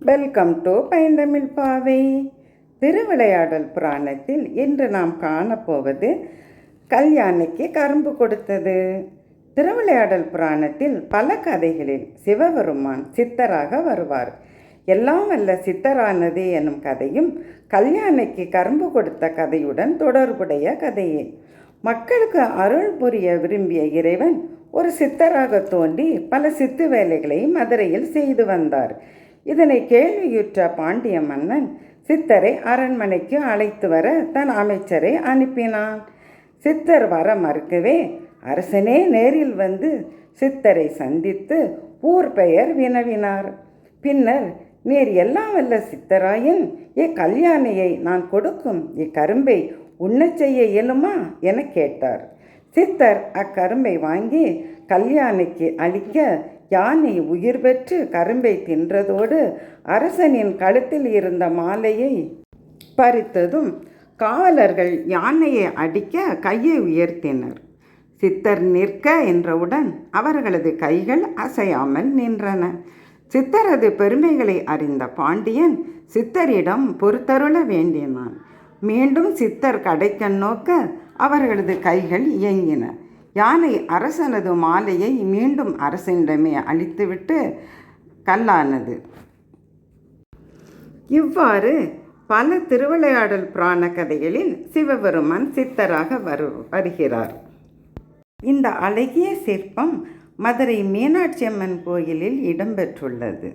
Welcome to பைந்தமிழ் பாவை. திருவிளையாடல் புராணத்தில் இன்று நாம் காணப்போவது கல்யாணிக்கு கரும்பு கொடுத்தது. திருவிளையாடல் புராணத்தில் பல கதைகளில் சிவபெருமான் சித்தராக வருவார். எல்லாம் வல்ல சித்தரானது எனும் கதையும் கல்யாணிக்கு கரும்பு கொடுத்த கதையுடன் தொடர்புடைய கதையே. மக்களுக்கு அருள் புரிய விரும்பிய இறைவன் ஒரு சித்தராக தோன்றி பல சித்து வேலைகளை மதுரையில் செய்து வந்தார். இதனை கேள்வியுற்ற பாண்டிய மன்னன் சித்தரை அரண்மனைக்கு அழைத்து வர தன் அமைச்சரை அனுப்பினான். சித்தர் வர மறுக்கவே அரசனே நேரில் வந்து சித்தரை சந்தித்து ஊர் பெயர் வினவினார். பின்னர், நீர் எல்லாம் வல்ல சித்தராயின் கல்யாணியை நான் கொடுக்கும் இக்கரும்பை உண்ணச் செய்ய இயலுமா என கேட்டார். சித்தர் அக்கரும்பை வாங்கி கல்யாணிக்கு அளிக்க யானை உயிர் பெற்று கரும்பை தின்றதோடு அரசனின் கழுத்தில் இருந்த மாலையை பறித்ததும் காவலர்கள் யானையை அடிக்க கையை உயர்த்தினர். சித்தர் நிற்க என்றவுடன் அவர்களது கைகள் அசையாமல் நின்றன. சித்தரது பெருமைகளை அறிந்த பாண்டியன் சித்தரிடம் பொறுத்தருள வேண்டினான். மீண்டும் சித்தர் கடைக்கண் நோக்க அவர்களது கைகள் இயங்கின. யானை அரசனது மாலையை மீண்டும் அரசனிடமே அளித்துவிட்டு கல்லானது. இவ்வாறு பல திருவிளையாடல் புராண கதைகளில் சிவபெருமான் சித்தராக வருகிறார். இந்த அழகிய சிற்பம் மதுரை மீனாட்சி அம்மன் கோயிலில் இடம்பெற்றுள்ளது.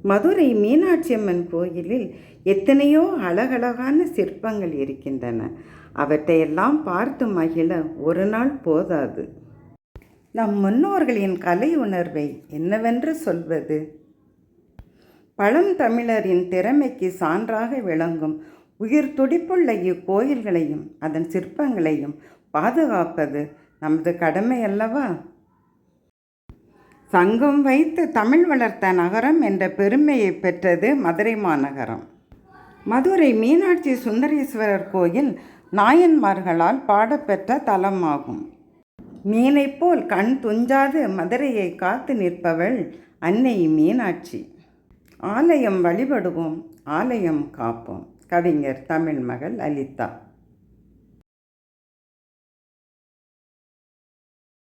மதுரை மீனாட்சி அம்மன் கோயிலில் எத்தனையோ அழகழகான சிற்பங்கள் இருக்கின்றன. அவற்றையெல்லாம் பார்த்து மகிழ ஒரு நாள் போதாது. நம் முன்னோர்களின் கலை உணர்வை என்னவென்று சொல்வது? பழந்தமிழரின் திறமைக்கு சான்றாக விளங்கும் உயிர் துடிப்புள்ள இக்கோயில்களையும் அதன் சிற்பங்களையும் பாதுகாப்பது நமது கடமை அல்லவா? சங்கம் வைத்து தமிழ் வளர்த்த நகரம் என்ற பெருமையை பெற்றது மதுரை மாநகரம். மதுரை மீனாட்சி சுந்தரேஸ்வரர் கோயில் நாயன்மார்களால் பாடப்பெற்ற தலமாகும். மீனை போல் கண் துஞ்சாது மதுரையை காத்து நிற்பவள் அன்னை மீனாட்சி. ஆலயம் வழிபடுவோம், ஆலயம் காப்போம். கவிஞர் தமிழ் மகள் லலிதா.